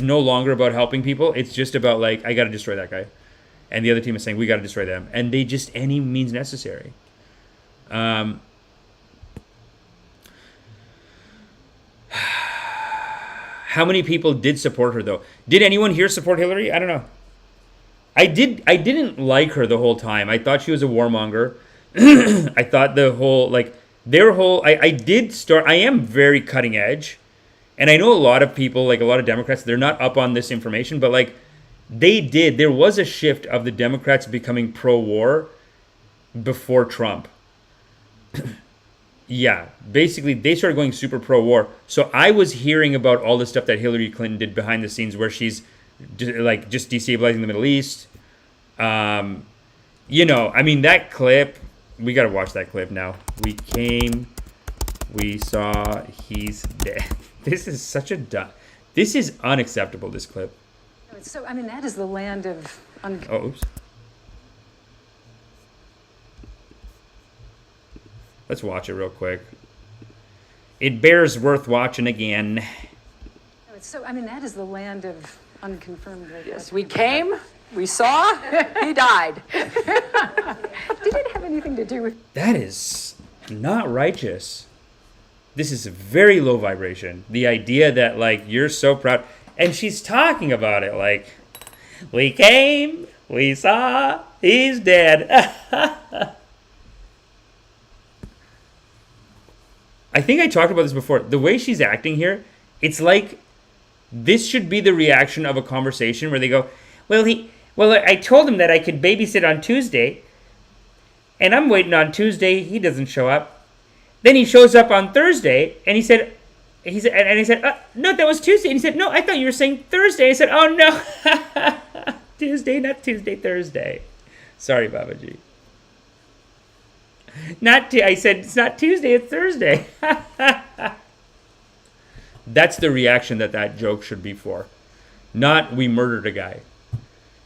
A: no longer about helping people. It's just about like, I got to destroy that guy. And the other team is saying, we got to destroy them. And they just, any means necessary. How many people did support her though? Did anyone here support Hillary? I don't know. I didn't like her the whole time. I thought she was a warmonger. I thought the whole, like, I am very cutting edge, and I know a lot of people, like a lot of Democrats, they're not up on this information, but like there was a shift of the Democrats becoming pro-war before Trump. Yeah, basically they started going super pro-war. So I was hearing about all the stuff that Hillary Clinton did behind the scenes where she's just destabilizing the Middle East. I mean, that clip, we got to watch that clip now. We saw, he's dead. This is this is unacceptable, this clip.
G: So, I mean, that is the land of...
A: Oops. Let's watch it real quick. It bears worth watching again.
G: So, I mean, that is the land of unconfirmed...
E: Yes, we came, we saw, he died.
G: Did it have anything to do with...
A: That is not righteous. This is very low vibration. The idea that, like, you're so proud... And she's talking about it like, we came, we saw, he's dead. I think I talked about this before. The way she's acting here, it's like this should be the reaction of a conversation where they go, well, I told him that I could babysit on Tuesday, and I'm waiting on Tuesday. He doesn't show up. Then he shows up on Thursday, and he said, no, that was Tuesday. And he said, no, I thought you were saying Thursday. I said, oh, no. Tuesday, not Tuesday, Thursday. Sorry, Babaji. I said, it's not Tuesday, it's Thursday. That's the reaction that joke should be for. Not, we murdered a guy.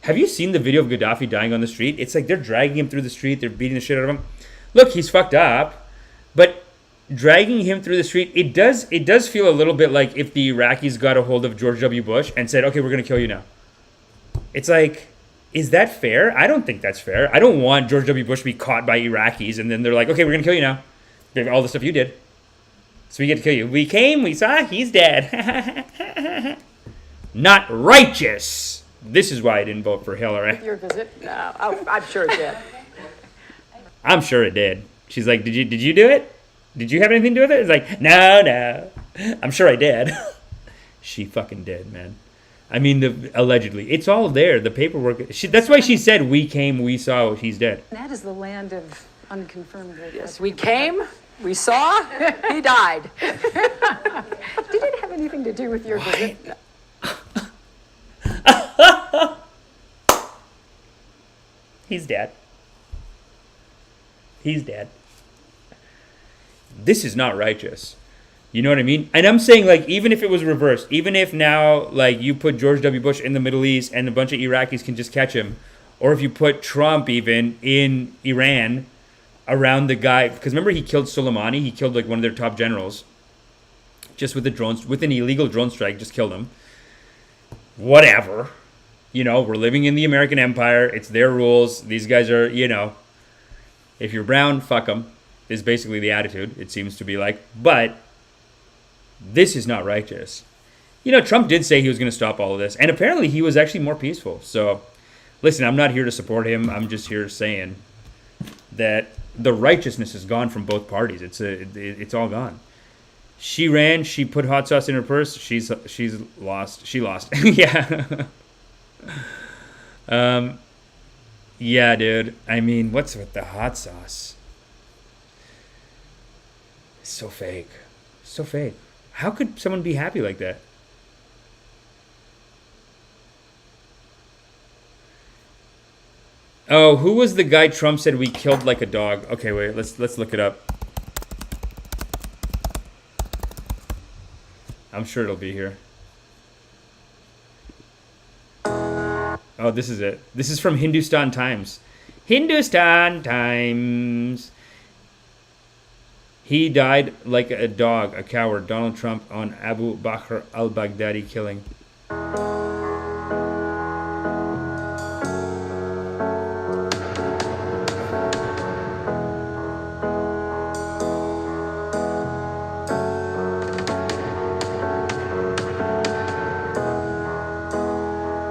A: Have you seen the video of Gaddafi dying on the street? It's like they're dragging him through the street. They're beating the shit out of him. Look, he's fucked up. But dragging him through the street, it does feel a little bit like if the Iraqis got a hold of George W. Bush and said, okay, we're going to kill you now. It's like, Is that fair? I don't think that's fair. I don't want George W. Bush to be caught by Iraqis and then they're like, okay, we're going to kill you now. All the stuff you did. So we get to kill you. We came, we saw, he's dead. Not righteous. This is why I didn't vote for Hillary.
B: Your visit? No, I'm sure it did.
A: I'm sure it did. She's like, did you do it? Did you have anything to do with it? It's like, no. I'm sure I did. She fucking did, man. I mean, allegedly. It's all there. The paperwork. That's why she said, we came, we saw, he's dead.
G: That is the land of unconfirmed.
B: Yes, we came, we saw, he died.
G: Did it have anything to do with your visit?
A: He's dead. He's dead. This is not righteous. You know what I mean? And I'm saying, like, even if it was reversed, even if now, like, you put George W. Bush in the Middle East and a bunch of Iraqis can just catch him, or if you put Trump even in Iran around the guy, because remember he killed Soleimani, he killed, like, one of their top generals, just with the drones, with an illegal drone strike, just killed him. Whatever. You know, we're living in the American empire. It's their rules. These guys are, you know, if you're brown, fuck them, is basically the attitude, it seems to be like. But this is not righteous. You know, Trump did say he was going to stop all of this. And apparently he was actually more peaceful. So, listen, I'm not here to support him. I'm just here saying that the righteousness is gone from both parties. It's all gone. She ran. She put hot sauce in her purse. She's lost. She lost. Yeah. Yeah, dude. I mean, what's with the hot sauce? It's so fake. So fake. How could someone be happy like that? Oh, who was the guy Trump said we killed like a dog? Okay, wait, let's look it up. I'm sure it'll be here. Oh, this is it. This is from Hindustan Times. Hindustan Times. He died like a dog, a coward. Donald Trump on Abu Bakr al-Baghdadi killing.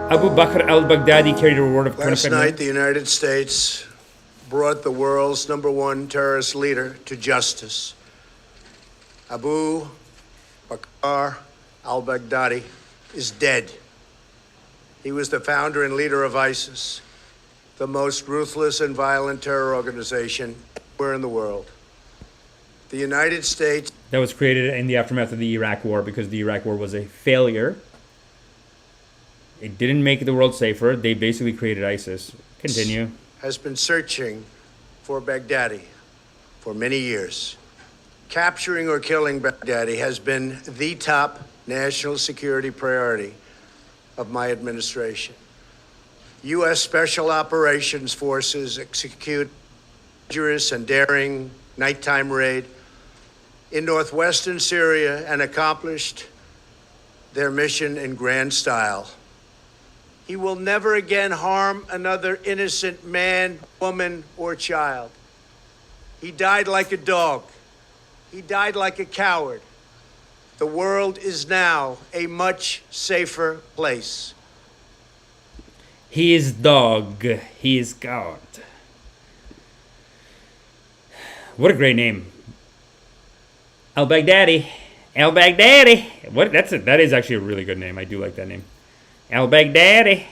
A: Abu Bakr al-Baghdadi carried a reward of
D: Last
A: 25
D: night,
A: million.
D: the United States brought the world's #1 terrorist leader to justice. Abu Bakr al-Baghdadi is dead. He was the founder and leader of ISIS, the most ruthless and violent terror organization anywhere in the world. The United States...
A: That was created in the aftermath of the Iraq War because the Iraq War was a failure. It didn't make the world safer. They basically created ISIS. Continue.
D: ...has been searching for Baghdadi for many years. Capturing or killing Baghdadi has been the top national security priority of my administration. U.S. Special Operations Forces execute dangerous and daring nighttime raid in northwestern Syria and accomplished their mission in grand style. He will never again harm another innocent man, woman, or child. He died like a dog. He died like a coward. The world is now a much safer place.
A: He is dog. He is God. What a great name. Al-Baghdadi. Al-Baghdadi. That is actually a really good name. I do like that name. Al-Baghdadi.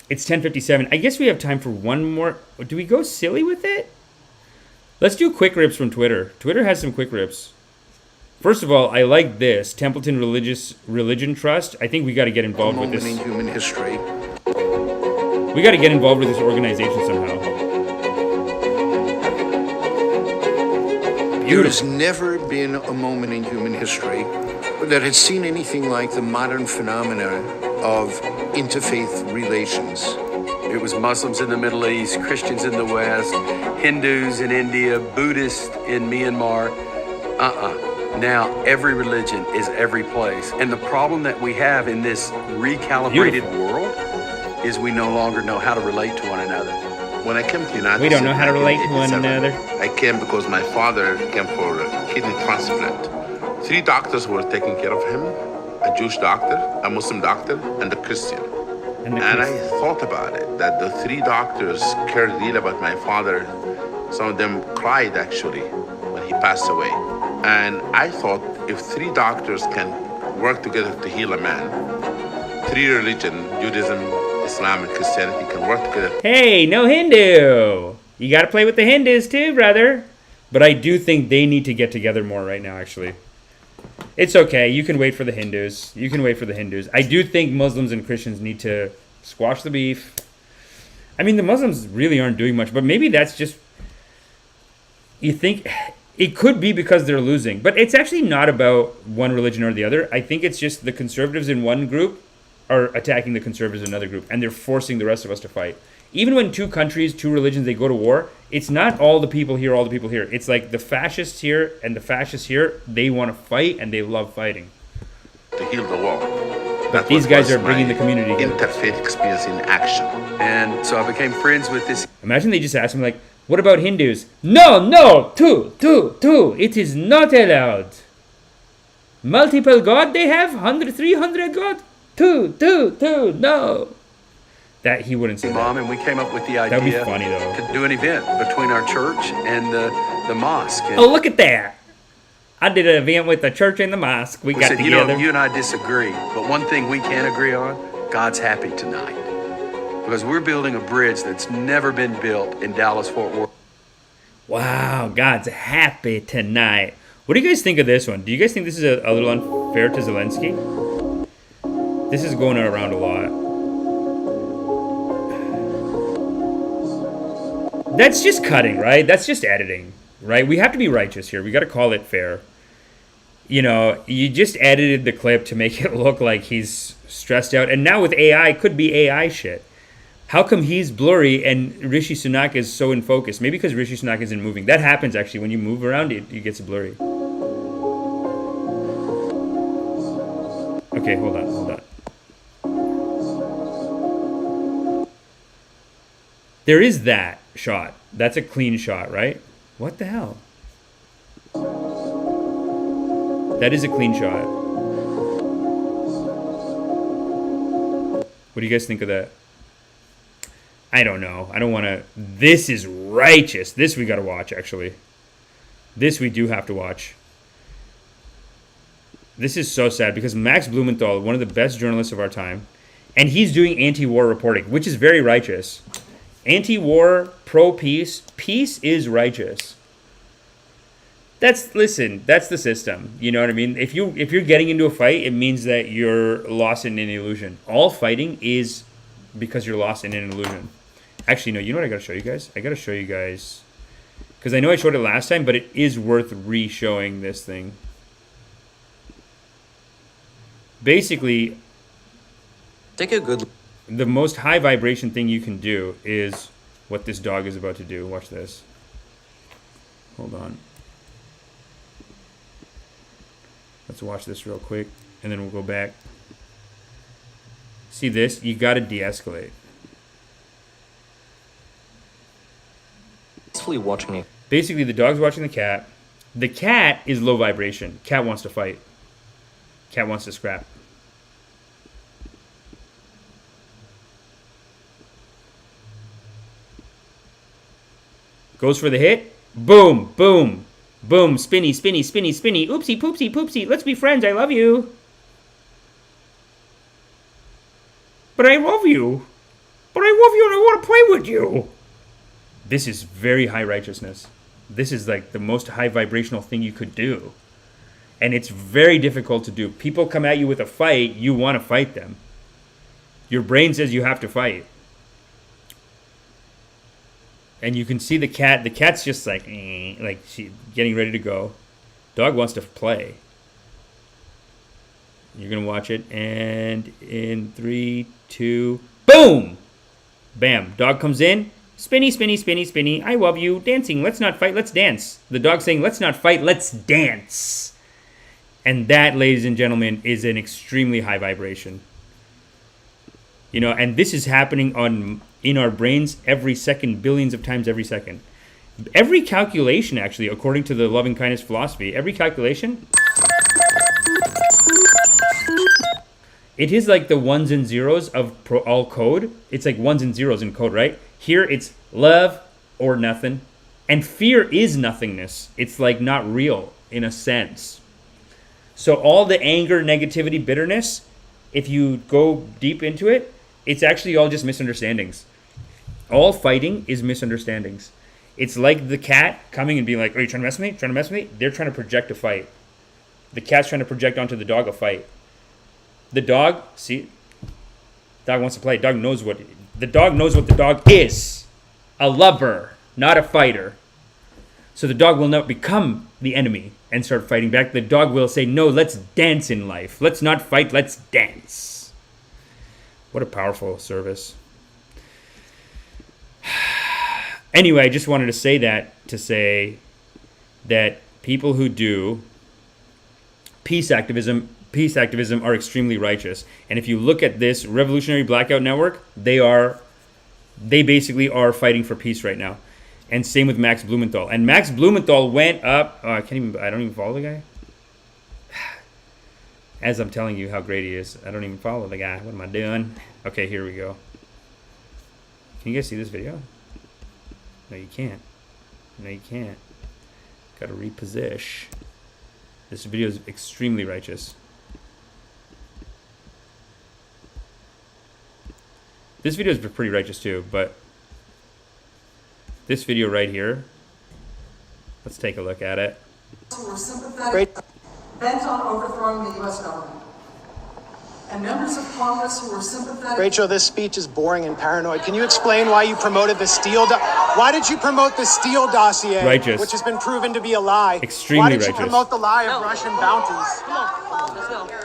A: It's 10:57. I guess we have time for one more. Do we go silly with it? Let's do quick rips from Twitter. Twitter has some quick rips. First of all, I like this. Templeton Religion Trust. I think we got to get involved with this.
H: In human history.
A: We got to get involved with this organization somehow.
H: There has never been a moment in human history that has seen anything like the modern phenomena of interfaith relations.
I: It was Muslims in the Middle East, Christians in the West, Hindus in India, Buddhists in Myanmar. Now every religion is every place. And the problem that we have in this recalibrated world is we no longer know how to relate to one another.
J: When I came to the United States,
A: We don't know how to relate to one
J: 1987,
A: another.
J: I came because my father came for a kidney transplant. 3 doctors were taking care of him, a Jewish doctor, a Muslim doctor, and a Christian. And I thought about it, that the 3 doctors cared really about my father. Some of them cried, actually, when he passed away. And I thought, if 3 doctors can work together to heal a man, 3 religions, Judaism, Islam, and Christianity, can work together.
A: Hey, no Hindu. You got to play with the Hindus too, brother. But I do think they need to get together more right now, actually. It's okay. You can wait for the Hindus. You can wait for the Hindus. I do think Muslims and Christians need to squash the beef. I mean, the Muslims really aren't doing much, but maybe that's just... You think... It could be because they're losing. But it's actually not about one religion or the other. I think it's just the conservatives in one group are attacking the conservatives in another group. And they're forcing the rest of us to fight. Even when 2 countries, 2 religions, they go to war, it's not all the people here, all the people here. It's like the fascists here and the fascists here, they want to fight and they love fighting.
J: To heal the world.
A: But these guys are bringing the community together.
J: Interfaith experience in action.
I: And so I became friends with this.
A: Imagine they just asked him, like, what about Hindus? No, 2. It is not allowed. Multiple God they have? 100, 300 God? 2, no. That he wouldn't say
I: Mom,
A: that.
I: and we came up with the
A: That would be
I: idea
A: funny, though.
I: to do an event between our church and the mosque. And
A: Oh, look at that. I did an event with the church and the mosque. We got
I: said,
A: together.
I: you and I disagree, but one thing we can agree on, God's happy tonight. Because we're building a bridge that's never been built in Dallas-Fort Worth.
A: Wow, God's happy tonight. What do you guys think of this one? Do you guys think this is a little unfair to Zelensky? This is going around a lot. That's just cutting, right? That's just editing, right? We have to be righteous here. We got to call it fair. You know, you just edited the clip to make it look like he's stressed out. And now with AI, it could be AI shit. How come he's blurry and Rishi Sunak is so in focus? Maybe because Rishi Sunak isn't moving. That happens, actually. When you move around, it gets blurry. Okay, hold on. There is that shot. That's a clean shot, right? What the hell? That is a clean shot. What do you guys think of that? I don't know. I don't want to... This is righteous. This we got to watch, actually. This we do have to watch. This is so sad because Max Blumenthal, one of the best journalists of our time, and he's doing anti-war reporting, which is very righteous. Anti-war, pro-peace. Peace is righteous. That's the system. You know what I mean? If you're getting into a fight, it means that you're lost in an illusion. All fighting is because you're lost in an illusion. Actually, no, you know what I got to show you guys? I got to show you guys, because I know I showed it last time, but it is worth re-showing this thing. Basically,
K: take a good...
A: The most high vibration thing you can do is what this dog is about to do. Watch this. Hold on. Let's watch this real quick, and then we'll go back. See this? You got to de-escalate.
K: Watching it.
A: Basically, the dog's watching the cat. The cat is low vibration. Cat wants to fight. Cat wants to scrap. Goes for the hit. Boom, boom, boom. Spinny, spinny, spinny, spinny. Oopsie, poopsie, poopsie. Let's be friends. I love you. But I love you. But I love you and I want to play with you. This is very high righteousness. This is like the most high vibrational thing you could do. And it's very difficult to do. People come at you with a fight, you want to fight them. Your brain says you have to fight. And you can see the cat. The cat's just like she getting ready to go. Dog wants to play. You're going to watch it. And in 3, 2, boom! Bam. Dog comes in. Spinny, spinny, spinny, spinny. I love you. Dancing. Let's not fight. Let's dance. The dog saying, let's not fight. Let's dance. And that, ladies and gentlemen, is an extremely high vibration. You know, and this is happening in our brains every second, billions of times every second. Every calculation, actually, according to the loving kindness philosophy, every calculation, it is like the ones and zeros of all code. It's like ones and zeros in code, right? Here it's love or nothing. And fear is nothingness. It's like not real in a sense. So all the anger, negativity, bitterness, if you go deep into it, it's actually all just misunderstandings. All fighting is misunderstandings. It's like the cat coming and being like, are you trying to mess with me? Trying to mess with me? They're trying to project a fight. The cat's trying to project onto the dog a fight. The dog, see, dog wants to play. The dog knows what the dog is. A lover, not a fighter. So the dog will not become the enemy and start fighting back. The dog will say, no, let's dance in life. Let's not fight, let's dance. What a powerful service. Anyway, I just wanted to say that to say that people who do peace activism are extremely righteous. And if you look at this Revolutionary Blackout Network, they basically are fighting for peace right now. And same with Max Blumenthal. And Max Blumenthal went up. I don't even follow the guy. As I'm telling you how great he is, I don't even follow the guy. What am I doing? Okay, here we go. Can you guys see this video? No, you can't. No, you can't. Got to reposition. This video is extremely righteous. This video is pretty righteous too, but this video right here, let's take a look at it.
L: Who were sympathetic, bent on overthrowing the U.S. government. And members of Congress who were sympathetic.
M: Rachel, this speech is boring and paranoid. Can you explain why you promoted the Steele Why did you promote the Steele dossier,
A: righteous,
M: which has been proven to be a lie?
A: Extremely
M: Why did
A: righteous.
M: You promote the lie of Russian bounties?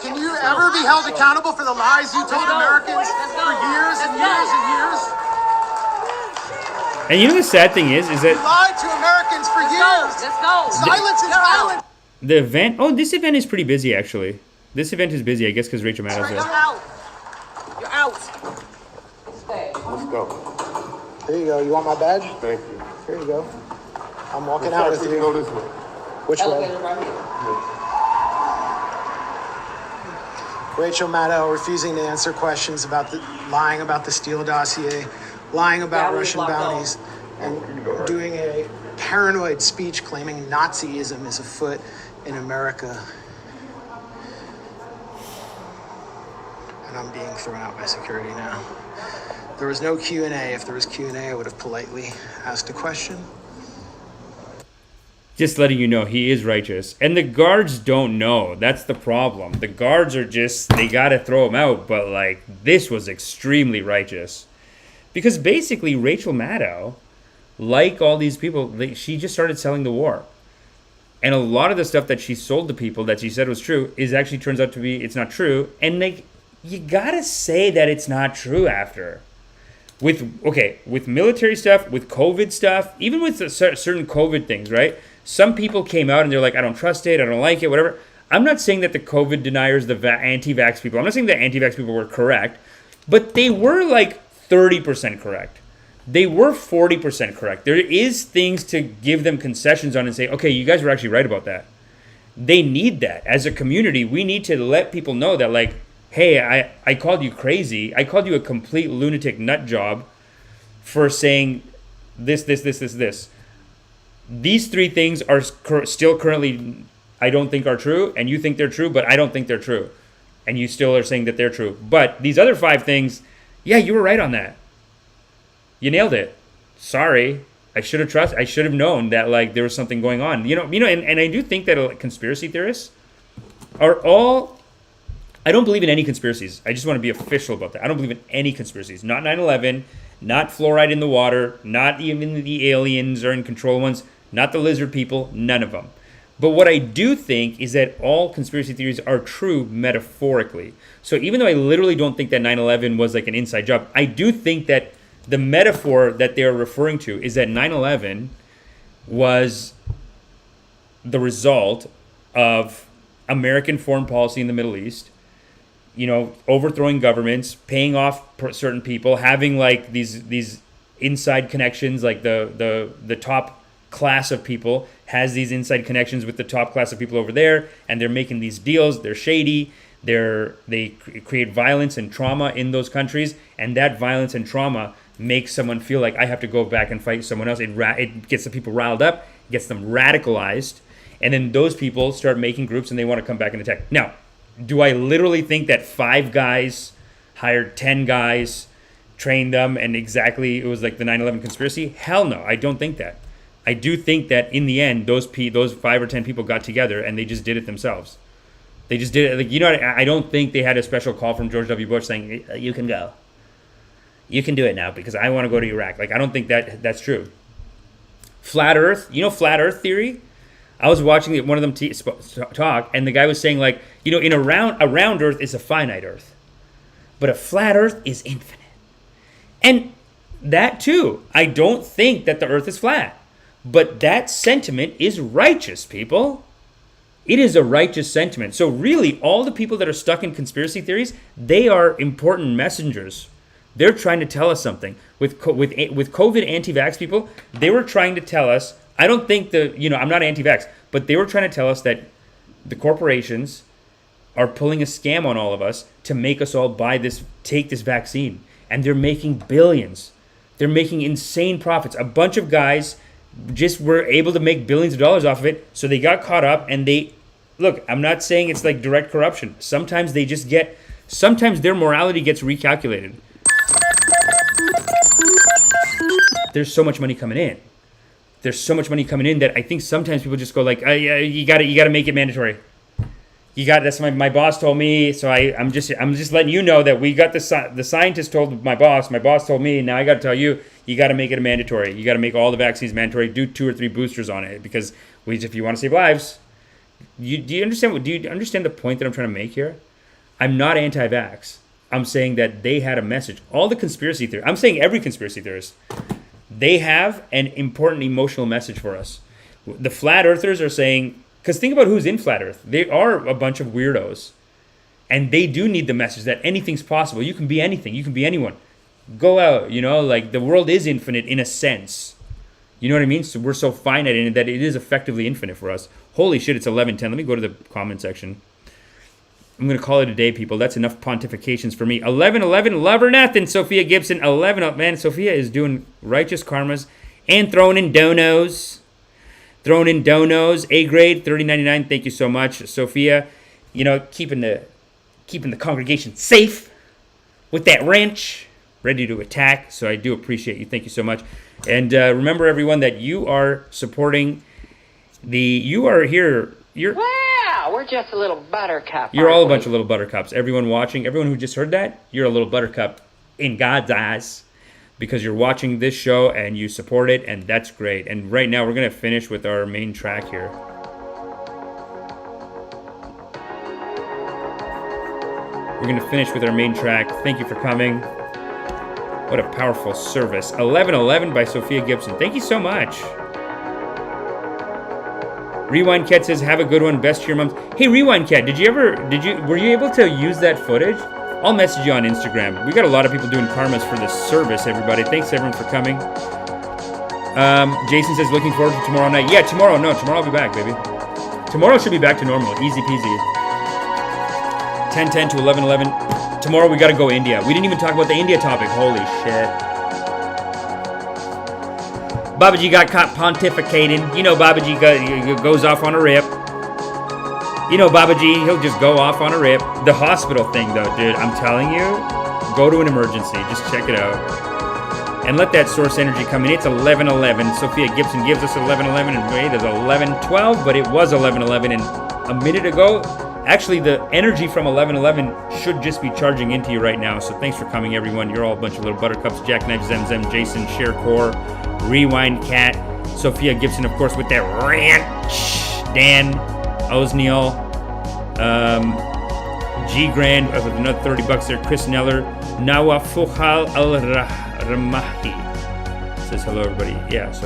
M: Can you ever be held accountable for the lies you told Americans for years and years and years?
A: And you know the sad thing is that
M: you lied to Americans for years.
L: Let's go.
M: Silence is violence.
A: The event. Oh, this event is pretty busy actually. This event is busy, I guess, because Rachel Maddow's there.
L: You're out. You're out.
J: Let's go.
M: Here you go. You want my badge?
J: Thank you.
M: Here you go. I'm walking out with you.
J: Go this way.
M: Which way?
L: Right here.
M: Rachel Maddow refusing to answer questions about lying about the Steele dossier, lying about Russian bounties, and doing a paranoid speech claiming Nazism is afoot in America. And I'm being thrown out by security now. There was no Q&A. If there was Q&A, I would have politely asked a question.
A: Just letting you know, he is righteous. And the guards don't know. That's the problem. The guards are just, they got to throw him out. But, like, this was extremely righteous. Because basically, Rachel Maddow, like all these people, she just started selling the war. And a lot of the stuff that she sold to people that she said was true is actually turns out to be, it's not true. And, like, you gotta say that it's not true after. With military stuff, with COVID stuff, even with certain COVID things, right? Some people came out and they're like, I don't trust it, I don't like it, whatever. I'm not saying that the COVID deniers, the anti-vax people, I'm not saying that anti-vax people were correct, but they were like 30% correct. They were 40% correct. There is things to give them concessions on and say, okay, you guys were actually right about that. They need that. As a community, we need to let people know that, like, hey, I called you crazy. I called you a complete lunatic nut job for saying this. These three things are still currently, I don't think are true, and you think they're true, but I don't think they're true. And you still are saying that they're true. But these other 5 things, yeah, you were right on that. You nailed it. Sorry. I should have known that, like, there was something going on. And I do think that conspiracy theorists are all, I don't believe in any conspiracies. I just want to be official about that. I don't believe in any conspiracies. Not 9/11, not fluoride in the water, not even the aliens are in control ones, not the lizard people, none of them. But what I do think is that all conspiracy theories are true metaphorically. So even though I literally don't think that 9/11 was like an inside job, I do think that the metaphor that they're referring to is that 9/11 was the result of American foreign policy in the Middle East, overthrowing governments, paying off certain people, having like these inside connections, like the top class of people has these inside connections with the top class of people over there, and they're making these deals. They're shady. They create violence and trauma in those countries, and that violence and trauma makes someone feel like I have to go back and fight someone else. It gets the people riled up, gets them radicalized, and then those people start making groups and they want to come back and attack. Now, do I literally think that 5 guys hired 10 guys, trained them, and exactly it was like the 9/11 conspiracy? Hell no, I don't think that. I do think that in the end, those 5 or 10 people got together and they just did it themselves. They just did it. I don't think they had a special call from George W. Bush saying, you can go. You can do it now because I want to go to Iraq. I don't think that's true. Flat Earth, flat Earth theory? I was watching one of them talk, and the guy was saying, in a round Earth is a finite Earth, but a flat Earth is infinite. And that too, I don't think that the Earth is flat. But that sentiment is righteous, people. It is a righteous sentiment. So really, all the people that are stuck in conspiracy theories, they are important messengers. They're trying to tell us something. With COVID anti-vax people, they were trying to tell us, I don't think I'm not anti-vax, but they were trying to tell us that the corporations are pulling a scam on all of us to make us all take this vaccine. And they're making billions. They're making insane profits. A bunch of guys just were able to make billions of dollars off of it, so they got caught up, and look, I'm not saying it's like direct corruption. Sometimes sometimes their morality gets recalculated. There's so much money coming in. There's so much money coming in that I think sometimes people just go like, you got to make it mandatory. That's my boss told me, so I'm just letting you know that we got the scientist told my boss told me, now I got to tell you, you got to make it a mandatory. You got to make all the vaccines mandatory, do 2 or 3 boosters on it, because if you want to save lives. Do you understand the point that I'm trying to make here? I'm not anti-vax. I'm saying that they had a message. All the conspiracy theories, I'm saying every conspiracy theorist, they have an important emotional message for us. The flat earthers are saying, because think about who's in flat earth. They are a bunch of weirdos. And they do need the message that anything's possible. You can be anything. You can be anyone. Go out, the world is infinite in a sense. You know what I mean? So we're so finite in it that it is effectively infinite for us. Holy shit, it's 11:10. Let me go to the comment section. I'm going to call it a day, people. That's enough pontifications for me. 11:11, love or nothing, Sophia Gibson. 11 up, man. Sophia is doing righteous karmas and throwing in donos. A grade, 30.99. Thank you so much, Sophia. Keeping the congregation safe with that wrench, ready to attack. So I do appreciate you. Thank you so much. And remember, everyone, that you are supporting you are here.
B: Wow, we're just a little buttercup.
A: You're all a bunch of little buttercups. Everyone watching, everyone who just heard that, you're a little buttercup in God's eyes, because you're watching this show and you support it, and that's great. And right now, we're going to finish with our main track here. We're going to finish with our main track. Thank you for coming. What a powerful service. 11:11 by Sophia Gibson. Thank you so much. Rewind Cat says, have a good one. Best to your moms. Hey, Rewind Cat, were you able to use that footage? I'll message you on Instagram. We got a lot of people doing karmas for this service, everybody. Thanks, everyone, for coming. Jason says, looking forward to tomorrow night. Yeah, tomorrow I'll be back, baby. Tomorrow should be back to normal. Easy peasy. 10:10 to 11:11. Tomorrow we got to go India. We didn't even talk about the India topic. Holy shit. Babaji got caught pontificating. Babaji goes off on a rip. Babaji, he'll just go off on a rip. The hospital thing, though, dude, I'm telling you, go to an emergency. Just check it out. And let that source energy come in. It's 11:11. Sophia Gibson gives us 11:11, and wait, it's 11:12, but it was 11:11, and a minute ago, actually, the energy from 11:11 should just be charging into you right now. So thanks for coming, everyone. You're all a bunch of little buttercups. Jackknife, Zemzem, Jason, Sharecore, Rewind Cat, Sophia Gibson, of course, with that ranch. Dan Osneal, G Grand with another $30 there. Chris Neller, Nawa Fuhal Al Ramahi says hello, everybody. Yeah, so